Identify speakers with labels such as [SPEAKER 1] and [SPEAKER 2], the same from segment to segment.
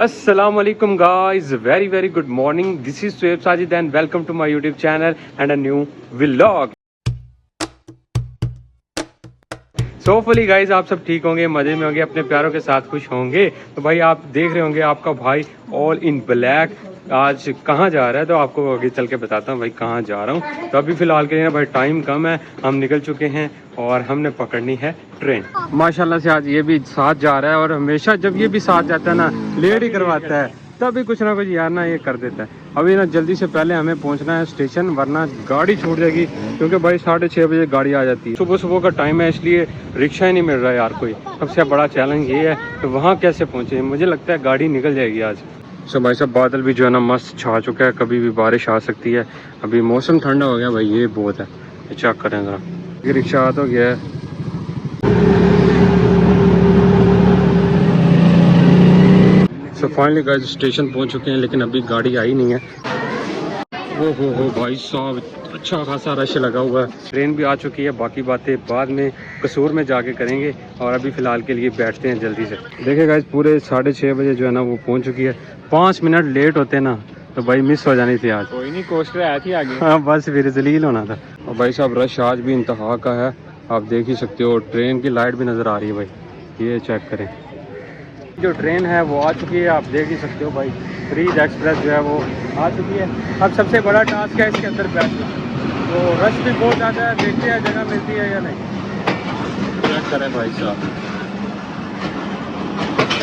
[SPEAKER 1] Assalamu alaikum guys, very good morning. This is Sueb Sajid and welcome to my YouTube channel and a new vlog. So hopefully guys आप सब ठीक होंगे, मज़े में होंगे, अपने प्यारों के साथ खुश होंगे। तो भाई आप देख रहे होंगे आपका भाई ऑल इन ब्लैक आज कहाँ जा रहा है, तो आपको आगे चल के बताता हूँ भाई कहाँ जा रहा हूँ। तो अभी फ़िलहाल के लिए ना भाई टाइम कम है, हम निकल चुके हैं और हमने पकड़नी है ट्रेन। माशाल्लाह से आज ये भी साथ जा रहा है और हमेशा जब ये भी साथ जाता है ना लेट ही करवाता है, तभी कुछ ना कुछ यार ना ये कर देता है। अभी ना जल्दी से पहले हमें पहुंचना है स्टेशन, वरना गाड़ी छूट जाएगी, क्योंकि भाई 6:30 बजे गाड़ी आ जाती है। सुबह का टाइम है, इसलिए रिक्शा ही नहीं मिल रहा है यार कोई। सबसे बड़ा चैलेंज ये है कि वहाँ कैसे पहुँचे। मुझे लगता है गाड़ी निकल जाएगी आज। सो भाई साहब बादल भी जो है ना मस्त छा चुका है, कभी भी बारिश आ सकती है। अभी मौसम ठंडा हो गया भाई, ये बहुत है। चेक करें ज़रा, ये रिक्शा आ तो गया है। तो फाइनली गाइस स्टेशन पहुंच चुके हैं, लेकिन अभी गाड़ी आई नहीं है। हो भाई साहब अच्छा खासा रश लगा हुआ है। ट्रेन भी आ चुकी है, बाकी बातें बाद में कसूर में जाके करेंगे और अभी फ़िलहाल के लिए बैठते हैं जल्दी से। देखिए गाइस पूरे 6:30 बजे जो है ना वो पहुंच चुकी है। 5 मिनट लेट होते ना तो भाई मिस हो जानी थी आज।
[SPEAKER 2] कोई नहीं, कोस्टर आई थी आगे।
[SPEAKER 1] हाँ बस फिर जलील होना था। और भाई साहब रश आज भी इंतहा का है, आप देख ही सकते हो। ट्रेन की लाइट भी नज़र आ रही है भाई, ये चेक करें। जो ट्रेन है वो आ चुकी है, आप देख ही सकते हो भाई। फ्रीज एक्सप्रेस जो है वो आ चुकी है। अब सबसे बड़ा टास्क है इसके अंदर बैठना। तो रश भी बहुत ज़्यादा है, देखते हैं जगह मिलती है या नहीं। चेक करें भाई साहब,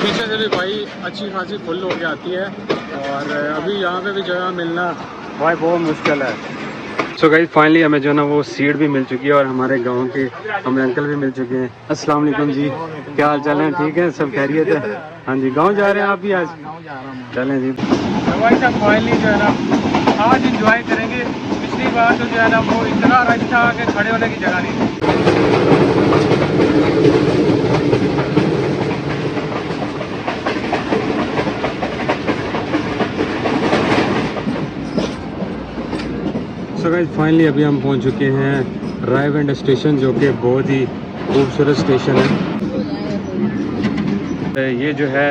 [SPEAKER 1] पीछे से भी भाई अच्छी खासी फुल हो के आती है, और अभी यहाँ पे भी जगह मिलना भाई बहुत मुश्किल है। सो गाइस फाइनली हमें जो है ना वो सीट भी मिल चुकी है, और हमारे गांव के हमें अंकल भी मिल चुके हैं। अस्सलाम वालेकुम जी, क्या हाल चाल है? ठीक है, सब खैरियत है? हाँ जी, गांव जा रहे हैं आप भी आज? चलें जी। तो भाई साहब फाइनली जो है ना आज इंजॉय करेंगे। पिछली बार तो जो है ना वो इतना रश था कि खड़े होने की जगह नहीं थी। सो गाइस फाइनली अभी हम पहुंच चुके हैं रायगंज स्टेशन, जो कि बहुत ही खूबसूरत स्टेशन है। ये जो है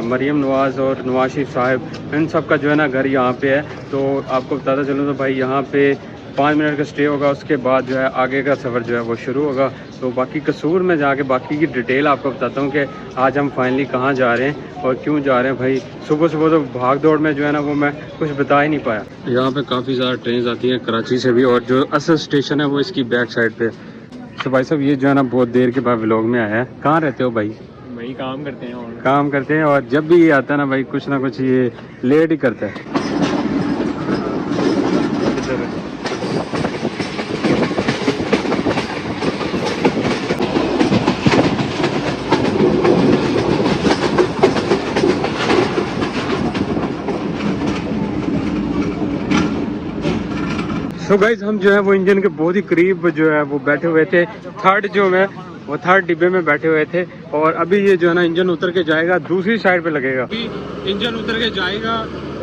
[SPEAKER 1] मरीम नवाज़ और नवाज शरीफ साहब, इन सब का जो है ना घर यहाँ पे है। तो आपको बताता चलूँ तो भाई यहाँ पे 5 मिनट का स्टे होगा, उसके बाद जो है आगे का सफ़र जो है वो शुरू होगा। तो बाकी कसूर में जाके बाकी की डिटेल आपको बताता हूँ कि आज हम फाइनली कहाँ जा रहे हैं और क्यों जा रहे हैं। भाई सुबह तो भाग दौड़ में जो है ना वो मैं कुछ बता ही नहीं पाया। यहाँ पे काफ़ी ज़्यादा ट्रेन आती हैं कराची से भी, और जो असल स्टेशन है वो इसकी बैक साइड पे। तो भाई साहब ये जो है ना बहुत देर के बाद व्लॉग में आया है। कहाँ रहते हो भाई?
[SPEAKER 2] भाई काम करते हैं, और
[SPEAKER 1] काम करते हैं, और जब भी ये आता है ना भाई कुछ ना कुछ ये लेट ही करता है। सो गाइज हम जो है वो इंजन के बहुत ही करीब जो है वो बैठे हुए थे। थर्ड जो है वो थर्ड डिब्बे में बैठे हुए थे, और अभी ये जो है ना इंजन उतर के जाएगा, दूसरी साइड पे लगेगा। अभी इंजन उतर के जाएगा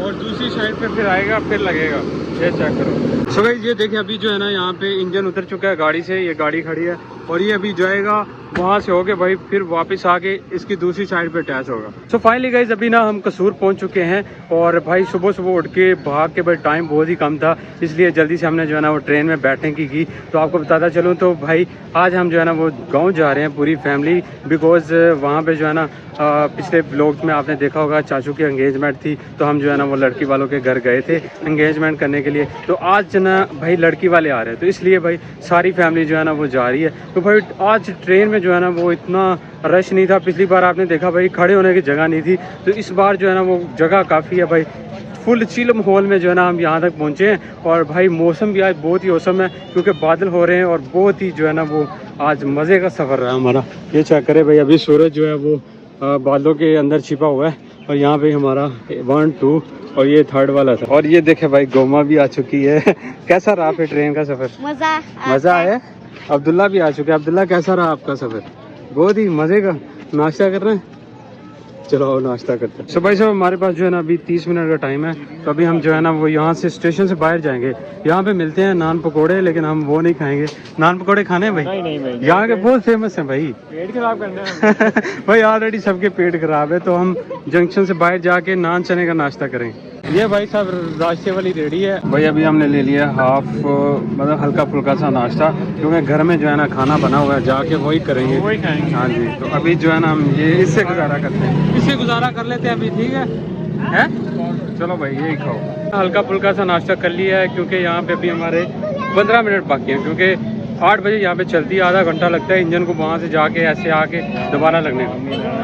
[SPEAKER 1] और दूसरी साइड पे फिर आएगा, फिर लगेगा। ये चेक करो। सो गाइज ये देखिए अभी जो है ना यहाँ पे इंजन उतर चुका है गाड़ी से, ये गाड़ी खड़ी है, और ये अभी जाएगा वहाँ से होके भाई फिर वापस आके इसकी दूसरी साइड पे अटैच होगा। सो फाइनली गाइज अभी ना हम कसूर पहुँच चुके हैं, और भाई सुबह उठ के भाग के भाई टाइम बहुत ही कम था, इसलिए जल्दी से हमने जो है ना वो ट्रेन में बैठने की। तो आपको बताता चलूँ तो भाई आज हम जो है ना वो गाँव जा रहे हैं पूरी फैमिली, बिकॉज वहाँ पे जो है ना पिछले ब्लॉग में आपने देखा होगा चाचू की एंगेजमेंट थी, तो हम जो है ना वो लड़की वालों के घर गए थे एंगेजमेंट करने के लिए। तो आज ना भाई लड़की वाले आ रहे हैं, तो इसलिए भाई सारी फैमिली जो है ना वो जा रही है। तो भाई आज ट्रेन में जो है ना वो इतना रश नहीं था। पिछली बार आपने देखा भाई खड़े होने की जगह नहीं थी, तो इस बार जो है ना वो जगह काफ़ी है भाई। फुल चिल माहौल में जो है ना हम यहाँ तक पहुँचे हैं, और भाई मौसम भी आज बहुत ही औसम है, क्योंकि बादल हो रहे हैं, और बहुत ही जो है ना वो आज मज़े का सफ़र रहा हमारा। ये चेक करें भाई, अभी सूरज जो है वो बादलों के अंदर छिपा हुआ है, और यहाँ पे हमारा 1, 2 और ये थर्ड वाला था। और ये देखे भाई गोमा भी आ चुकी है। कैसा रहा फिर ट्रेन का सफ़र? मज़ा आया। अब्दुल्ला भी आ चुके हैं। अब्दुल्ला कैसा रहा आपका सफ़र? बहुत ही मज़े का। नाश्ता कर रहे हैं? चलो आओ नाश्ता करते हैं। भाई साहब हमारे पास जो है ना अभी 30 मिनट का टाइम है, तो अभी हम जो है ना वो यहाँ से स्टेशन से बाहर जाएंगे। यहाँ पे मिलते हैं नान पकोड़े, लेकिन हम वो नहीं खाएंगे। नान पकोड़े खाने हैं भाई?
[SPEAKER 2] नहीं भाई,
[SPEAKER 1] यहाँ के बहुत फेमस हैं भाई।
[SPEAKER 2] पेट खराब करना है
[SPEAKER 1] भाई ऑलरेडी सबके पेट खराब है, तो हम जंक्शन से बाहर जाके नान चने का नाश्ता करें। ये भाई साहब रास्ते वाली रेडी है भाई। अभी हमने ले लिया हाफ, मतलब हल्का फुल्का सा नाश्ता, क्योंकि घर में जो है ना खाना बना हुआ है, जाके वही करेंगे,
[SPEAKER 2] वही खाएंगे।
[SPEAKER 1] हाँ जी। तो अभी जो है ना हम ये इससे गुजारा करते हैं, इससे गुजारा कर लेते हैं अभी, ठीक है? चलो भाई यही खाओ। हल्का फुल्का सा नाश्ता कर लिया है, क्योंकि यहाँ पे अभी हमारे 15 मिनट बाकी हैं, क्योंकि 8 बजे यहाँ पे चलती है, आधा घंटा लगता है इंजन को वहाँ से जाके ऐसे आके दोबारा लगने को।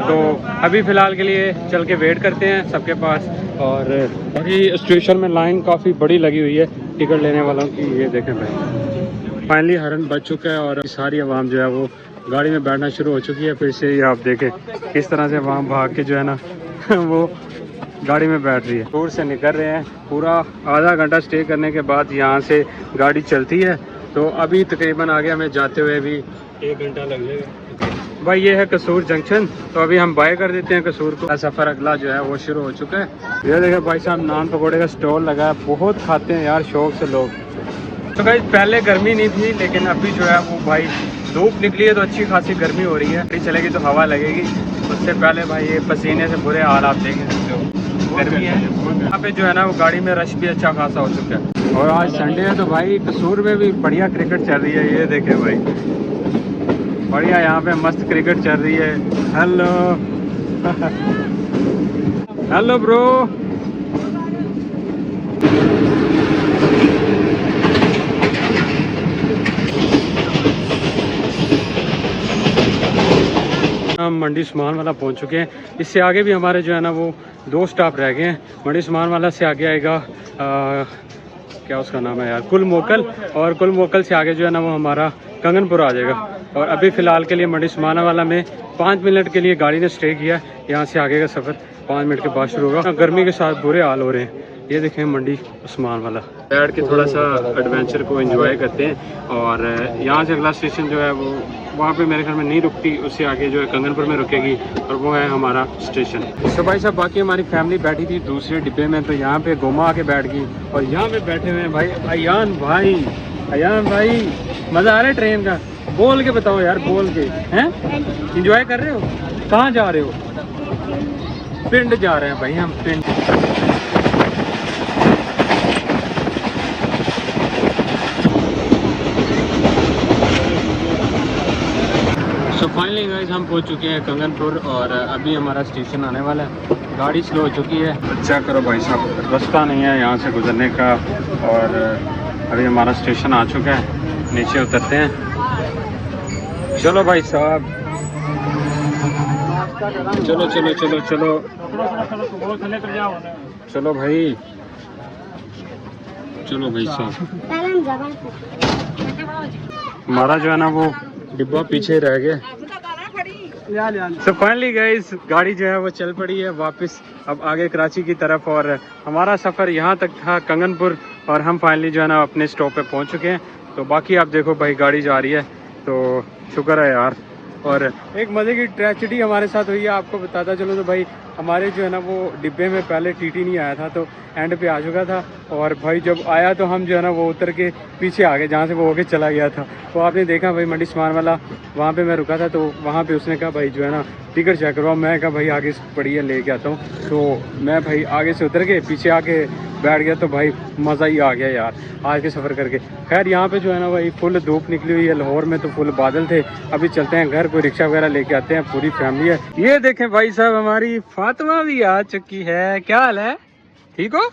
[SPEAKER 1] तो अभी फ़िलहाल के लिए चल के वेट करते हैं सबके पास। और अभी स्टेशन में लाइन काफ़ी बड़ी लगी हुई है टिकट लेने वालों की। ये देखें भाई, फाइनली हॉर्न बज चुका है और सारी आवाम जो है वो गाड़ी में बैठना शुरू हो चुकी है। फिर से ये आप देखें किस तरह से आवाम भाग के जो है ना वो गाड़ी में बैठ रही है। दूर से निकल रहे हैं, पूरा आधा घंटा स्टे करने के बाद यहाँ से गाड़ी चलती है। तो अभी तकरीबन आगे हमें जाते हुए भी 1 घंटा लग जाएगा भाई। ये है कसूर जंक्शन, तो अभी हम बाय कर देते हैं कसूर को। सफ़र अगला जो है वो शुरू हो चुका है। ये देखें भाई साहब, नान पकौड़े का स्टॉल लगा है, बहुत खाते हैं यार शौक से लोग। तो भाई पहले गर्मी नहीं थी, लेकिन अभी जो है वो भाई धूप निकली है तो अच्छी खासी गर्मी हो रही है। गाड़ी चलेगी तो हवा लगेगी, उससे पहले भाई ये पसीने से बुरे हाल आप देख सकते हो, गर्मी है। यहाँ पे जो है ना वो गाड़ी में रश भी अच्छा खासा हो चुका है। और आज संडे है तो भाई कसूर में भी बढ़िया क्रिकेट चल रही है। ये देखें भाई, बढ़िया यहाँ पे मस्त क्रिकेट चल रही है। Hello hello bro. हम मंडी सामान वाला पहुंच चुके हैं। इससे आगे भी हमारे जो है ना वो 2 स्टॉप रह गए हैं। मंडी सामान वाला से आगे आएगा क्या उसका नाम है यार, कुल मोकल। और कुल मोकल से आगे जो है ना वो हमारा कंगनपुर आ जाएगा। और अभी फ़िलहाल के लिए मंडी सामान वाला में 5 मिनट के लिए गाड़ी ने स्टे किया। यहाँ से आगे का सफ़र 5 मिनट के बाद शुरू होगा। गर्मी के साथ बुरे हाल हो रहे हैं। ये देखें मंडी उस्मान वाला, बैठ के थोड़ा सा एडवेंचर को एंजॉय करते हैं। और यहाँ से अगला स्टेशन जो है वो वहाँ पे मेरे घर में नहीं रुकती, उससे आगे जो है कंगनपुर में रुकेगी, और वो है हमारा स्टेशन। तो भाई साहब बाकी हमारी फैमिली बैठी थी दूसरे डिब्बे में, तो यहाँ पे गोमा आके बैठ गई। और यहाँ पे बैठे हुए हैं भाई अयान भाई। अयान भाई मज़ा आ रहा है ट्रेन का? बोल के बताओ यार, बोल के हैं। इंजॉय कर रहे हो? कहाँ जा रहे हो? पिंड जा रहे हैं भाई हम, पिंड। तो फाइनली गाइस हम पहुंच चुके हैं कंगनपुर, और अभी हमारा स्टेशन आने वाला है। गाड़ी स्लो हो चुकी है, अच्छा करो भाई साहब, रास्ता नहीं है यहाँ से गुजरने का। और अभी हमारा स्टेशन आ चुका है, नीचे उतरते हैं। चलो भाई साहब, चलो चलो चलो चलो चलो भाई, चलो भाई साहब। हमारा जो है ना वो डिब्बा पीछे रह गया। तो फाइनली गाइस गाड़ी जो है वो चल पड़ी है वापस अब आगे कराची की तरफ। और हमारा सफ़र यहाँ तक था कंगनपुर, और हम फाइनली जो है ना अपने स्टॉप पे पहुँच चुके हैं। तो बाकी आप देखो भाई गाड़ी जा रही है, तो शुक्र है यार। और एक मज़े की ट्रेजेडी हमारे साथ हुई है, आपको बताता चलो। तो भाई हमारे जो है ना वो डिब्बे में पहले टीटी नहीं आया था, तो एंड पे आ चुका था। और भाई जब आया तो हम जो है ना वो उतर के पीछे आ गए जहाँ से वो होके चला गया था। तो आपने देखा भाई मंडी सामान वाला, वहाँ पे मैं रुका था, तो वहाँ पे उसने कहा भाई जो है ना टिकट चेक करवाओ। मैं कहा भाई आगे से पड़ी है, लेके आता हूँ। तो मैं भाई आगे से उतर के पीछे आके बैठ गया। तो भाई मज़ा ही आ गया यार आज के सफ़र करके। खैर यहाँ पे जो है ना भाई फुल धूप निकली हुई है, लाहौर में तो फुल बादल थे। अभी चलते हैं घर, कोई रिक्शा वगैरह लेके आते हैं, पूरी फैमिली है। ये देखें भाई साहब हमारी फातिमा भी आ चुकी है। क्या हाल है, ठीक हो?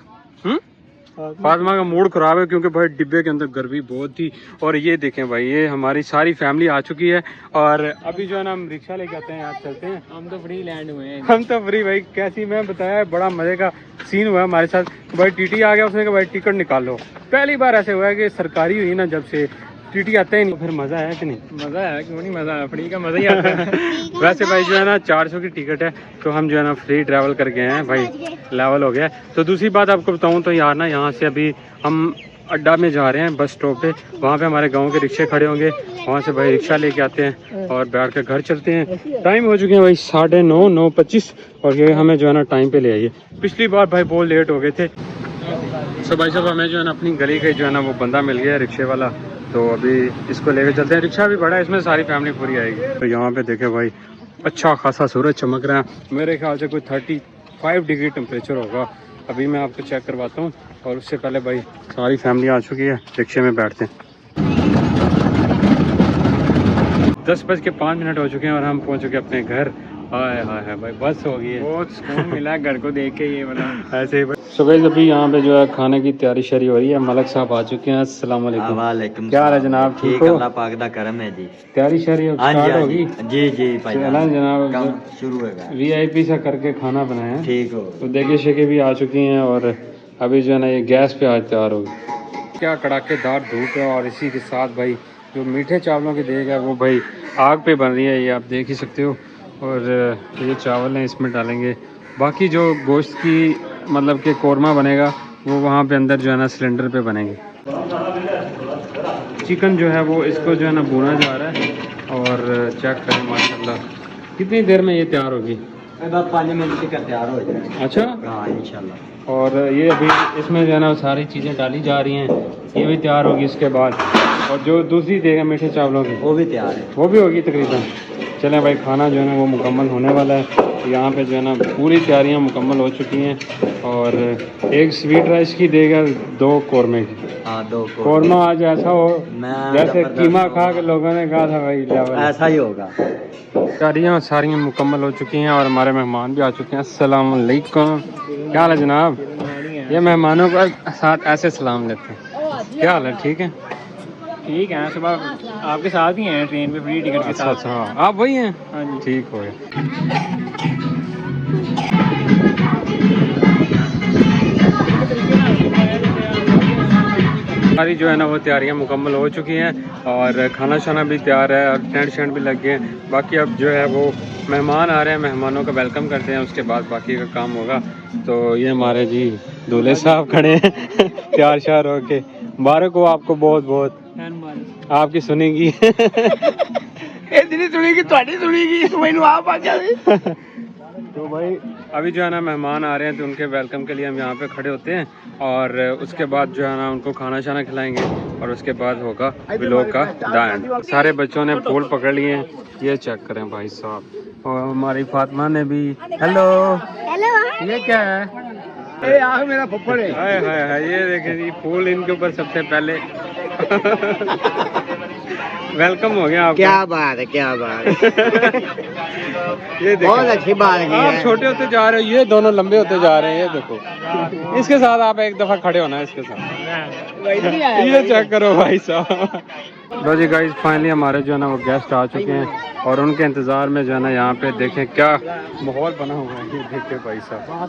[SPEAKER 1] फातिमा का मूड खराब है क्योंकि भाई डिब्बे के अंदर गर्मी बहुत थी। और ये देखें भाई, ये हमारी सारी फैमिली आ चुकी है। और अभी जो है ना हम रिक्शा लेके आते हैं, यहाँ चलते हैं।
[SPEAKER 2] हम तो फ्री लैंड हुए हैं।
[SPEAKER 1] हम तो फ्री भाई, कैसी मैं बताया, बड़ा मजे का सीन हुआ हमारे साथ। भाई टीटी आ गया, उसने कहा भाई टिकट निकालो। पहली बार ऐसे हुआ है कि सरकारी हुई ना जब से टीटी आता ही नहीं। फिर मजा आया कि नहीं?
[SPEAKER 2] मजा आया, क्यों नहीं मजा आया, फ्री का मजा ही आता है।
[SPEAKER 1] वैसे भाई जो है ना 400 की टिकट है, तो हम जो है ना फ्री ट्रैवल कर गए हैं भाई, लेवल हो गया। तो दूसरी बात आपको बताऊं तो यार ना यहाँ से अभी हम अड्डा में जा रहे हैं, बस स्टॉप पे। वहाँ पे हमारे गांव के रिक्शे खड़े होंगे, वहाँ से भाई रिक्शा लेके आते हैं और बैठ कर घर चलते हैं। टाइम हो चुके हैं भाई 9:30, 9:25 और ये हमें जो है ना टाइम पे ले आइए। पिछली बार भाई बहुत लेट हो गए थे। सो भाई साहब हमें जो है ना अपनी गली का जो है ना वो बंदा मिल गया है रिक्शे वाला, तो अभी इसको लेकर चलते हैं। रिक्शा भी बड़ा है, इसमें सारी फैमिली पूरी आएगी। तो यहाँ पे देखे भाई अच्छा खासा सूरज चमक रहा है, मेरे ख्याल से कोई 35 डिग्री टेम्परेचर होगा। अभी मैं आपको चेक करवाता हूँ और उससे पहले भाई सारी फैमिली आ चुकी है, रिक्शे में बैठते हैं। 10:05 हो चुके हैं और हम पहुँच चुके हैं अपने घर। हाय हाय हाय भाई बस हो गई है,
[SPEAKER 2] बहुत सुकून मिला घर को देख के ये वाला।
[SPEAKER 1] ऐसे ही सुबह अभी यहाँ पे जो है खाने की तैयारी शरी हो रही है। मलक साहब आ चुके हैं। अस्सलाम वालेकुम।
[SPEAKER 3] वालेकुम
[SPEAKER 1] क्या हाल है जनाब, ठीक हो?
[SPEAKER 3] अल्लाह पाक दा करम है जी।
[SPEAKER 1] तैयारी शरी स्टार्ट होगी?
[SPEAKER 3] जी जी भाई
[SPEAKER 1] चला जनाब,
[SPEAKER 3] काम शुरू है।
[SPEAKER 1] VIP सा करके खाना बनाया है।
[SPEAKER 3] ठीक हो
[SPEAKER 1] तो देखिए शेके भी आ चुकी हैं और अभी जो है ना ये गैस पे आज तैयार होगी। क्या कड़ाकेदार धूप है और इसी के साथ भाई जो मीठे चावलों की देग है वो भाई आग पे बन रही है, ये आप देख ही सकते हो। और ये चावल हैं इसमें डालेंगे, बाकी जो गोश्त की मतलब कि कोरमा बनेगा वो वहाँ पे अंदर जो है ना सिलेंडर पे बनेंगे। चिकन जो है वो इसको जो है ना भुना जा रहा है और चेक करें माशाल्लाह कितनी देर में ये तैयार होगी।
[SPEAKER 3] 5 मिनट तक तैयार हो जाएगा।
[SPEAKER 1] अच्छा
[SPEAKER 3] हाँ इंशाल्लाह।
[SPEAKER 1] और ये अभी इसमें जो है ना सारी चीज़ें डाली जा रही हैं, ये भी तैयार होगी इसके बाद। और जो दूसरी देगा मीठे चावलों की
[SPEAKER 3] वो भी तैयार है,
[SPEAKER 1] वो भी होगी तकरीबन। चलें भाई खाना जो है ना वो मुकम्मल होने वाला है। यहाँ पे जो है ना पूरी तैयारियाँ मुकम्मल हो चुकी हैं और एक स्वीट राइस की देगा, 2 कौरमे की।
[SPEAKER 3] हाँ 2
[SPEAKER 1] कौरमा आज ऐसा हो
[SPEAKER 3] मैं
[SPEAKER 1] जैसे
[SPEAKER 3] जबरदस्त
[SPEAKER 1] कीमा खा के लोगों ने कहा था भाई लेवल।
[SPEAKER 3] ऐसा ही होगा।
[SPEAKER 1] तैयारियाँ सारी मुकम्मल हो चुकी हैं और हमारे मेहमान भी आ चुके हैं। अस्सलाम वालेकुम। क्या हाल है जनाब? ये मेहमानों के साथ ऐसे सलाम लेते हैं। क्या हाल है, ठीक है?
[SPEAKER 2] ठीक है, सुबह आपके साथ ही हैं ट्रेन पे फ्री टिकट के
[SPEAKER 1] अच्छा
[SPEAKER 2] साथ।
[SPEAKER 1] अच्छा, आप वही हैं?
[SPEAKER 2] हाँ जी
[SPEAKER 1] ठीक हो गया। सारी जो है ना वो तैयारियां मुकम्मल हो चुकी हैं और खाना शाना भी तैयार है और टेंट शेंट भी लग गए हैं। बाकी अब जो है वो मेहमान आ रहे हैं, मेहमानों का वेलकम करते हैं, उसके बाद बाकी का काम होगा। तो ये हमारे जी दूल्हे साहब खड़े हैं तैयार श्यार होके। मुबारक हो आपको बहुत बहुत, आपकी सुनेगी तो भाई अभी जो है ना मेहमान आ रहे हैं तो उनके वेलकम के लिए हम यहाँ पे खड़े होते हैं और उसके बाद जो है ना उनको खाना शाना खिलाएंगे और उसके बाद होगा व्लॉग का एंड। सारे बच्चों ने फूल पकड़ लिए हैं, ये चेक करें भाई साहब। और हमारी फातिमा ने भी हेलो हेलो, ये क्या है?
[SPEAKER 2] मेरा पप्पड़ है।
[SPEAKER 1] हाय हाय हाय, ये देखें जी फूल इनके ऊपर सबसे पहले वेलकम हो गया आपका।
[SPEAKER 3] क्या बात है, क्या बात है।
[SPEAKER 1] ये देखो
[SPEAKER 3] बहुत अच्छी बात है।
[SPEAKER 1] आप छोटे होते जा रहे हो, ये दोनों लंबे होते जा रहे हैं। ये देखो इसके साथ आप एक दफा खड़े होना है इसके साथ। ये चेक करो भाई साहब। लो जी गाइस, फाइनली हमारे जो है ना वो गेस्ट आ चुके हैं और उनके इंतजार में जो है ना यहाँ पे देखें क्या माहौल बना हुआ है। ये देखें भाई साहब।